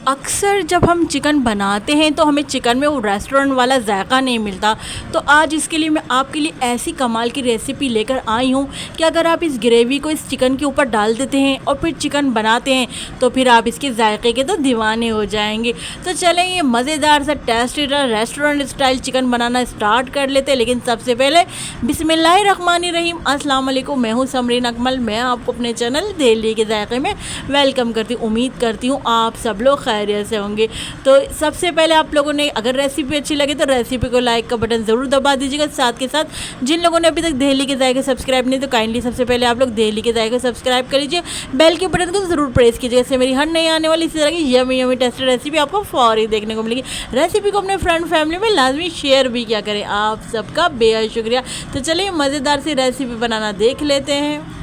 अक्सर जब हम चिकन बनाते हैं तो हमें चिकन में वो रेस्टोरेंट वाला जायका नहीं मिलता। तो आज इसके लिए मैं आपके लिए ऐसी कमाल की रेसिपी लेकर आई हूँ कि अगर आप इस ग्रेवी को इस चिकन के ऊपर डाल देते हैं और फिर चिकन बनाते हैं तो फिर आप इसके जायके के तो दीवाने हो जाएंगे। तो चलें ये मज़ेदार सा टेस्टी रेस्टोरेंट स्टाइल चिकन बनाना स्टार्ट कर लेते हैं। लेकिन सबसे पहले बिस्मिल्लाहिर्रहमानिर्रहीम, अस्सलाम वालेकुम। मैं हूँ समरीन अकमल। मैं आपको अपने चैनल दिल्ली के जायके में वेलकम करती हूँ। उम्मीद करती हूँ आप सब लोग खैरियत से होंगे। तो सबसे पहले आप लोगों ने अगर रेसिपी अच्छी लगे तो रेसिपी को लाइक का बटन ज़रूर दबा दीजिएगा। साथ के साथ जिन लोगों ने अभी तक दिल्ली के जायके सब्सक्राइब नहीं तो काइंडली सबसे पहले आप लोग दिल्ली के जायके सब्सक्राइब कर लीजिए। बेल के बटन को ज़रूर प्रेस कीजिएगा, इससे मेरी हर नई आने वाली इसी तरह की यमी यमी टेस्टेड रेसिपी आपको फौरी देखने को मिलेगी। रेसिपी को अपने फ्रेंड फैमिली में लाजमी शेयर भी क्या करें। आप सबका बेहद शुक्रिया। तो चलिए मज़ेदार सी रेसिपी बनाना देख लेते हैं।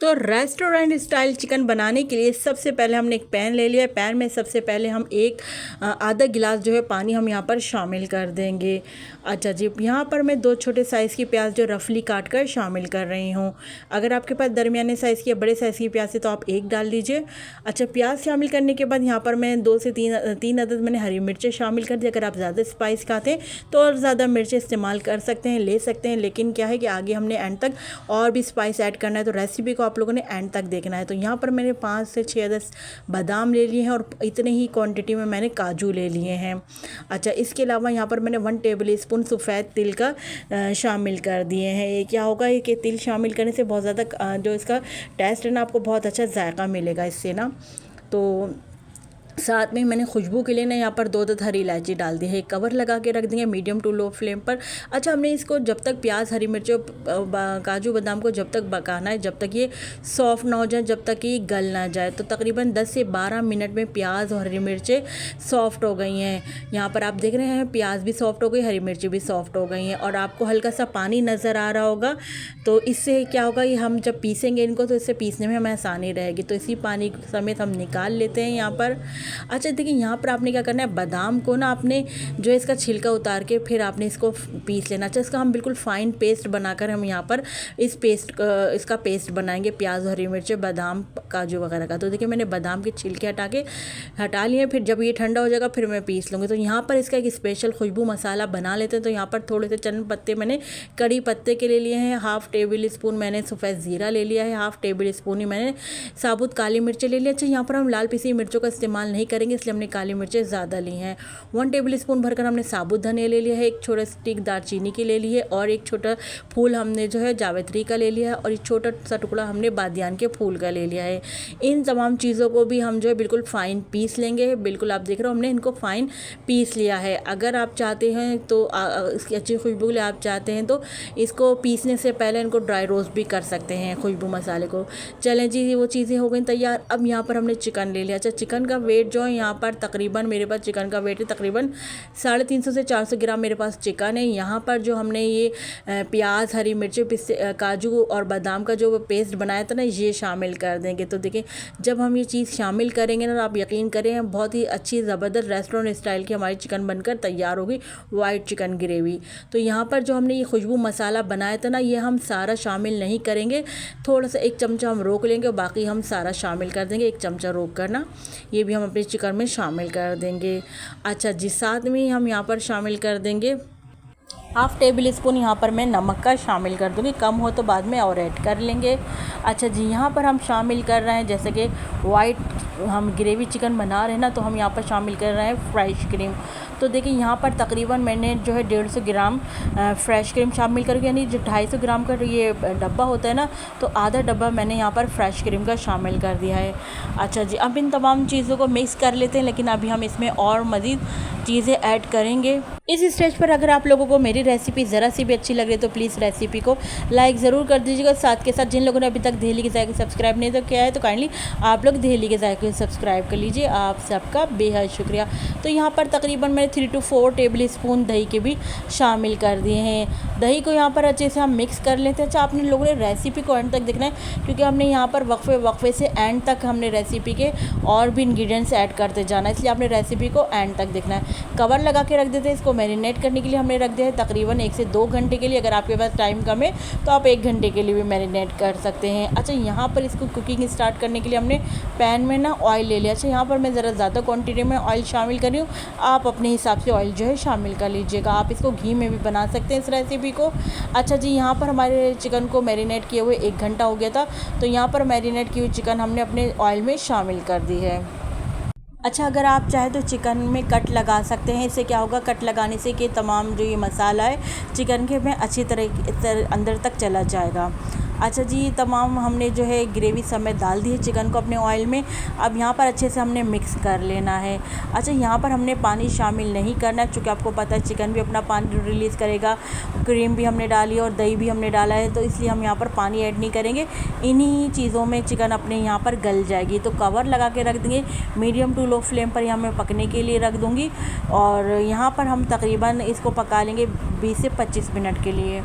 तो रेस्टोरेंट स्टाइल चिकन बनाने के लिए सबसे पहले हमने एक पैन ले लिया है। पैन में सबसे पहले हम एक आधा गिलास जो है पानी हम यहाँ पर शामिल कर देंगे। अच्छा जी, यहाँ पर मैं 2 छोटे साइज़ की प्याज जो रफली काट कर शामिल कर रही हूँ। अगर आपके पास दरमियाने साइज़ की या बड़े साइज़ की प्याज है तो आप एक डाल दीजिए। अच्छा, प्याज शामिल करने के बाद यहाँ पर मैं 2 से 3 अदद मैंने हरी मिर्चें शामिल कर दी। अगर आप ज़्यादा स्पाइस खाते हैं तो और ज़्यादा मिर्चें इस्तेमाल कर सकते हैं, ले सकते हैं। लेकिन क्या है कि आगे हमने एंड तक और भी स्पाइस ऐड करना है, तो रेसिपी को आप लोगों ने एंड तक देखना है। तो यहाँ पर मैंने 5 से 6 अदद बादाम ले लिए हैं और इतने ही क्वांटिटी में मैंने काजू ले लिए हैं। अच्छा, इसके अलावा यहाँ पर मैंने 1 टेबल स्पून सफ़ेद तिल का शामिल कर दिए हैं। ये क्या होगा, ये कि तिल शामिल करने से बहुत ज़्यादा जो इसका टेस्ट है ना, आपको बहुत अच्छा जायका मिलेगा इससे ना। तो साथ में मैंने खुशबू के लिए ना यहाँ पर 2 हरी इलायची डाल दी है। कवर लगा के रख देंगे मीडियम टू लो फ्लेम पर। अच्छा, हमने इसको जब तक प्याज हरी मिर्च काजू बादाम को जब तक पकाना है जब तक ये सॉफ्ट ना हो जाए, जब तक ये गल ना जाए। तो तकरीबन 10 से 12 मिनट में प्याज और हरी मिर्चें सॉफ्ट हो गई हैं। यहाँ पर आप देख रहे हैं प्याज भी सॉफ्ट हो गई, हरी मिर्चें भी सॉफ्ट हो गई हैं और आपको हल्का सा पानी नज़र आ रहा होगा। तो इससे क्या होगा, ये हम जब पीसेंगे इनको तो इससे पीसने में हमें आसानी रहेगी। तो इसी पानी समेत हम निकाल लेते हैं यहाँ पर। अच्छा देखिए, यहाँ पर आपने क्या करना है, बादाम को ना आपने जो इसका छिलका उतार के फिर आपने इसको पीस लेना। अच्छा, इसका हम बिल्कुल फ़ाइन पेस्ट बनाकर हम यहाँ पर इसका पेस्ट बनाएंगे, प्याज हरी मिर्च बादाम काजू वगैरह का। तो देखिए मैंने बादाम के छिलके हटा लिए। फिर जब ये ठंडा हो जाएगा फिर मैं पीस लूँगी। तो यहाँ पर इसका एक स्पेशल खुशबू मसाला बना लेते हैं। तो यहाँ पर थोड़े से चंद पत्ते मैंने कड़ी पत्ते के ले लिए हैं। हाफ़ टेबल स्पून मैंने सफ़ेद ज़ीरा ले लिया है। हाफ़ टेबल स्पून ही मैंने साबुत काली मिर्चें ले ली। अच्छा, यहाँ पर हम लाल पिसी मिर्चों का इस्तेमाल नहीं करेंगे इसलिए हमने काली मिर्चें ज़्यादा ली हैं। 1 टेबल स्पून भरकर हमने साबुत धनिया ले लिया है। एक छोटा स्टिक दालचीनी की ले ली है और एक छोटा फूल हमने जो है जावित्री का ले लिया है और एक छोटा सा टुकड़ा हमने बादियान के फूल का ले लिया है। इन तमाम चीज़ों को भी हम जो है बिल्कुल फ़ाइन पीस लेंगे। बिल्कुल आप देख रहे हो हमने इनको फ़ाइन पीस लिया है। अगर आप चाहते हैं तो इसकी अच्छी खुशबू के लिए आप चाहते हैं तो इसको पीसने से पहले इनको ड्राई रोस्ट भी कर सकते हैं खुशबू मसाले को। चलें जी, वो चीज़ें हो गई तैयार। अब यहाँ पर हमने चिकन ले लिया। अच्छा, चिकन का वेट जो है यहाँ पर तकरीबन मेरे पास चिकन का वेट है तकरीबन 350 से 400 ग्राम मेरे पास चिकन है। यहाँ पर जो हमने ये प्याज हरी मिर्चें काजू और बादाम का जो पेस्ट बनाया था ना, ये शामिल कर देंगे। तो देखिए जब हम ये चीज़ शामिल करेंगे ना, आप यकीन करें बहुत ही अच्छी ज़बरदस्त रेस्टोरेंट स्टाइल की हमारी चिकन बनकर तैयार होगी, वाइट चिकन ग्रेवी। तो यहाँ पर जो हमने ये खुशबू मसाला बनाया था ना, ये हम सारा शामिल नहीं करेंगे। थोड़ा सा 1 चमचा हम रोक लेंगे और बाकी हम सारा शामिल कर देंगे। 1 चमचा रोक करना, ये भी हम अपने चिकन में शामिल कर देंगे। अच्छा जी, साथ में हम यहाँ पर शामिल कर देंगे हाफ़ टेबल स्पून यहाँ पर मैं नमक का शामिल कर दूँगी। कम हो तो बाद में और ऐड कर लेंगे। अच्छा जी, यहाँ पर हम शामिल कर रहे हैं जैसे कि वाइट हम ग्रेवी चिकन बना रहे हैं ना, तो हम यहाँ पर शामिल कर रहे हैं फ्रेश क्रीम। तो देखिए यहाँ पर तकरीबन मैंने जो है 150 ग्राम फ्रेश क्रीम शामिल करके, यानी जो 250 ग्राम का ये डब्बा होता है ना, तो आधा डब्बा मैंने यहाँ पर फ्रेश क्रीम का शामिल कर दिया है। अच्छा जी, अब इन तमाम चीज़ों को मिक्स कर लेते हैं, लेकिन अभी हम इसमें और मज़ीद चीज़ें ऐड करेंगे। इस स्टेज पर अगर आप लोगों को मेरी रेसिपी ज़रा सी भी अच्छी लग रही है तो प्लीज़ रेसिपी को लाइक ज़रूर कर दीजिएगा। साथ के साथ जिन लोगों ने अभी तक दिल्ली के जायके सब्सक्राइब नहीं तो किया है तो काइंडली आप लोग दिल्ली के जायके सब्सक्राइब कर लीजिए। आप सबका बेहद शुक्रिया। तो यहाँ पर तकरीबन मैंने 3 to 4 टेबल स्पून दही के भी शामिल कर दिए हैं। दही को यहाँ पर अच्छे से हम मिक्स कर लेते हैं। अच्छा, आपने लोगों ने रेसिपी को एंड तक देखना है क्योंकि हमने यहाँ पर वक्फे से एंड तक हमने रेसिपी के और भी इंग्रेडिएंट्स ऐड करते जाना है, इसलिए आपने रेसिपी को एंड तक देखना है। कवर लगा के रख देते हैं। इसको मैरिनेट करने के लिए हमने रख दिया है तकरीबन 1 से 2 घंटे के लिए। अगर आपके पास टाइम कम है तो आप 1 घंटे के लिए भी मैरिनेट कर सकते हैं। अच्छा, यहाँ पर इसको कुकिंग स्टार्ट करने के लिए हमने पैन में ना ऑयल ले लिया। अच्छा, यहाँ पर मैं ज़रा ज़्यादा क्वांटिटी में ऑयल शामिल कर रही हूँ, आप अपने हिसाब से ऑयल जो है शामिल कर लीजिएगा। आप इसको घी में भी बना सकते हैं इस रेसिपी को। अच्छा जी, यहाँ पर हमारे चिकन को मैरिनेट किए हुए 1 घंटा हो गया था, तो यहाँ पर मैरिनेट की हुई चिकन हमने अपने ऑयल में शामिल कर दी है। अच्छा, अगर आप चाहें तो चिकन में कट लगा सकते हैं। इससे क्या होगा, कट लगाने से कि तमाम जो ये मसाला है चिकन के में अच्छी तरह अंदर तक चला जाएगा। अच्छा जी, तमाम हमने जो है ग्रेवी समेत डाल दी है चिकन को अपने ऑयल में। अब यहाँ पर अच्छे से हमने मिक्स कर लेना है। अच्छा, यहाँ पर हमने पानी शामिल नहीं करना है, चूँकि आपको पता है चिकन भी अपना पानी रिलीज़ करेगा। क्रीम भी हमने डाली है और दही भी हमने डाला है, तो इसलिए हम यहाँ पर पानी ऐड नहीं करेंगे। इन्हीं चीज़ों में चिकन अपने यहाँ पर गल जाएगी। तो कवर लगा के रख देंगे, मीडियम टू लो फ्लेम पर यहाँ मैं पकने के लिए रख दूँगी। और यहाँ पर हम तकरीबन इसको पका लेंगे 20 से 25 मिनट के लिए।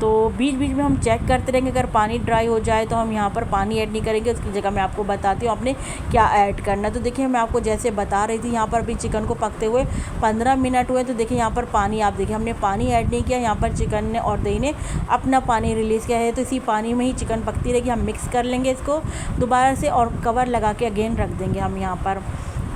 तो बीच बीच में हम चेक करते रहेंगे, अगर पानी ड्राई हो जाए तो हम यहाँ पर पानी ऐड नहीं करेंगे, उसकी जगह मैं आपको बताती हूँ आपने क्या ऐड करना है। तो देखिए, मैं आपको जैसे बता रही थी, यहाँ पर भी चिकन को पकते हुए 15 मिनट हुए। तो देखिए यहाँ पर पानी, आप देखिए हमने पानी ऐड नहीं किया, यहाँ पर चिकन ने और दही ने अपना पानी रिलीज़ किया है। तो इसी पानी में ही चिकन पकती रहेगी। हम मिक्स कर लेंगे इसको दोबारा से और कवर लगा के अगेन रख देंगे हम यहाँ पर।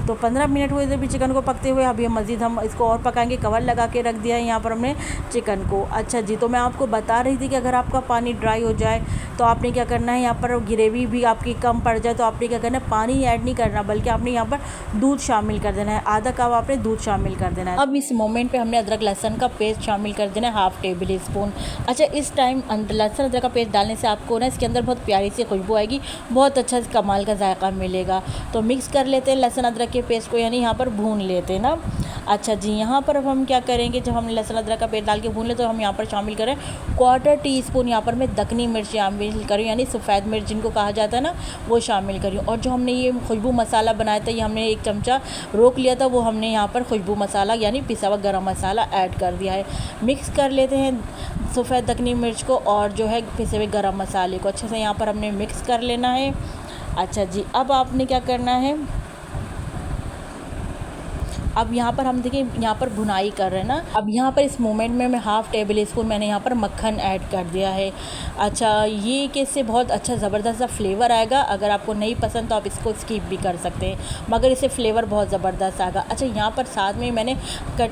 तो 15 मिनट हुए थे भी चिकन को पकते हुए। अभी मज़ीद हम इसको और पकाएंगे, कवर लगा के रख दिया है यहाँ पर हमने चिकन को। अच्छा जी, तो मैं आपको बता रही थी कि अगर आपका पानी ड्राई हो जाए तो आपने क्या करना है, यहाँ पर ग्रेवी भी आपकी कम पड़ जाए तो आपने क्या करना है, पानी ऐड नहीं करना, बल्कि आपने यहाँ पर दूध शामिल कर देना है। आधा कप आपने दूध शामिल कर देना है। अब इस मोमेंट पे हमने अदरक लहसुन का पेस्ट शामिल कर देना है, हाफ़ टेबल स्पून। अच्छा, इस टाइम लहसुन अदरक का पेस्ट डालने से आपको ना इसके अंदर बहुत प्यारी सी खुशबू आएगी, बहुत अच्छा कमाल का जायका मिलेगा। तो मिक्स कर लेते हैं लहसुन अदरक के पेस्ट को, यानी यहाँ पर भून लेते हैं ना। अच्छा जी, यहाँ पर अब हम क्या करेंगे, जब हम लहसुन अदरक का पेस्ट डाल के भून ले तो हम यहाँ पर शामिल करें 1/4 टीस्पून यहाँ पर मैं दखनी मिर्च शामिल करूँ, यानी सफ़ेद मिर्च जिनको कहा जाता है ना, वो शामिल करूँ। और जो हमने ये खुशबू मसाला बनाया था, ये हमने 1 चमचा रोक लिया था, वो हमने यहाँ पर खुशबू मसाला यानी पिसा हुआ गरम मसाला ऐड कर दिया है। मिक्स कर लेते हैं सफ़ेद दखनी मिर्च को और जो है पिसे हुए गरम मसाले को अच्छे से यहाँ पर हमने मिक्स कर लेना है। अच्छा जी, अब आपने क्या करना है, अब यहाँ पर हम देखिए यहाँ पर भुनाई कर रहे हैं ना। अब यहाँ पर इस मोमेंट में मैं हाफ़ टेबल स्पून मैंने यहाँ पर मक्खन ऐड कर दिया है। अच्छा, ये कि इससे बहुत अच्छा ज़बरदस्त सा फ्लेवर आएगा। अगर आपको नहीं पसंद तो आप इसको स्किप भी कर सकते हैं, मगर इससे फ्लेवर बहुत ज़बरदस्त आएगा। अच्छा, यहाँ पर साथ में मैंने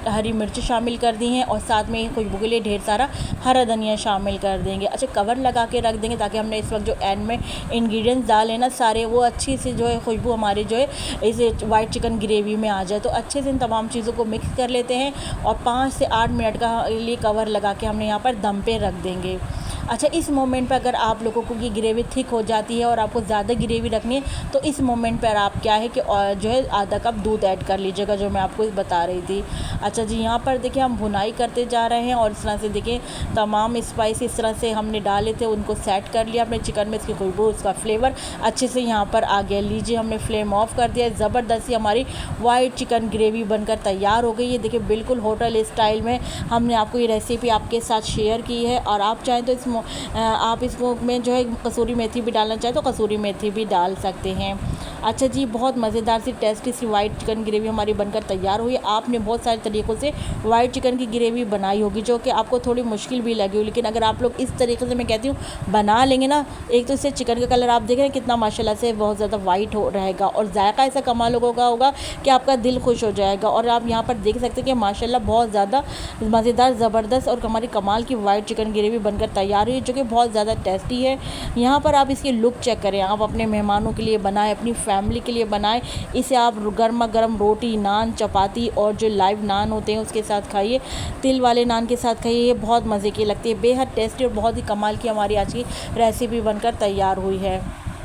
हरी मिर्च शामिल कर दी हैं और साथ में खुशबू के लिए ढेर सारा हरा धनिया शामिल कर देंगे। अच्छा, कवर लगा के रख देंगे ताकि हमने इस वक्त जो एंड में इंग्रेडिएंट्स डाले ना सारे, वो अच्छी से जो है खुशबू हमारी जो है इस वाइट चिकन ग्रेवी में आ जाए। तो अच्छे से इन तमाम चीज़ों को मिक्स कर लेते हैं और 5 से 8 मिनट का लिए कवर लगा के हमने यहाँ पर दम पे रख देंगे। अच्छा, इस मोमेंट पर अगर आप लोगों को ये ग्रेवी थिक हो जाती है और आपको ज़्यादा ग्रेवी रखनी है तो इस मोमेंट पर आप क्या है कि जो है आधा कप दूध ऐड कर लीजिएगा, जो मैं आपको बता रही थी। अच्छा जी, यहाँ पर देखिए हम भुनाई करते जा रहे हैं और इस तरह से देखिए तमाम स्पाइस इस तरह से हमने डाले थे, उनको सेट कर लिया अपने चिकन में। इसकी खुशबू, उसका फ्लेवर अच्छे से यहाँ पर आ गया। लीजिए, हमने फ्लेम ऑफ कर दिया। ज़बरदस्त सी हमारी वाइट चिकन ग्रेवी बनकर तैयार हो गई है। देखिए, बिल्कुल होटल स्टाइल में हमने आपको ये रेसिपी आपके साथ शेयर की है। और आप चाहें तो आप इसको में जो है कसूरी मेथी भी डालना चाहें तो कसूरी मेथी भी डाल सकते हैं। अच्छा जी, बहुत मज़ेदार सी टेस्टी सी वाइट चिकन ग्रेवी हमारी बनकर तैयार हुई है। आपने बहुत सारे तरीक़ों से वाइट चिकन की ग्रेवी बनाई होगी जो कि आपको थोड़ी मुश्किल भी लगी हो, लेकिन अगर आप लोग इस तरीके से, मैं कहती हूँ, बना लेंगे ना, एक तो इससे चिकन का कलर आप देख रहे हैं कितना माशाल्लाह से बहुत ज़्यादा वाइट हो रहेगा और जायका ऐसा कमाल होगा कि आपका दिल खुश हो जाएगा। और आप यहाँ पर देख सकते हैं कि माशाल्लाह बहुत ज़्यादा मज़ेदार, ज़बरदस्त और हमारी कमाल की वाइट चिकन ग्रेवी बनकर तैयार हुई है, जो कि बहुत ज़्यादा टेस्टी है। यहाँ पर आप इसकी लुक चेक करें, आप अपने मेहमानों के लिए बनाएं, अपनी फैमिली के लिए बनाएं। इसे आप गर्मा गर्म रोटी, नान, चपाती और जो लाइव नान होते हैं उसके साथ खाइए, तिल वाले नान के साथ खाइए। ये बहुत मज़े की लगती है, बेहद टेस्टी और बहुत ही कमाल की हमारी आज की रेसिपी बनकर तैयार हुई है।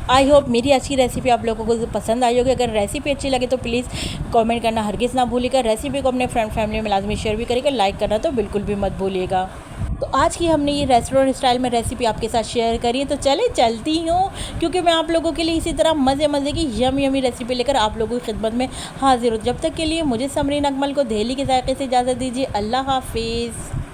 आई होप मेरी आज की रेसिपी आप लोगों को पसंद आई होगी। अगर रेसिपी अच्छी लगे तो प्लीज़ कमेंट करना हरगिज़ ना भूलिएगा। रेसिपी को अपने फ्रेंड फैमिली में लाजमी शेयर भी करिएगा, लाइक करना तो बिल्कुल भी मत भूलिएगा। तो आज की हमने ये रेस्टोरेंट स्टाइल में रेसिपी आपके साथ शेयर करी है। तो चले चलती हूँ, क्योंकि मैं आप लोगों के लिए इसी तरह मज़े की यमी रेसिपी लेकर आप लोगों की खिदमत में हाजिर हूँ। जब तक के लिए मुझे समरीन अकमल को दहली के जायके से इजाज़त दीजिए। अल्लाह हाफिज़।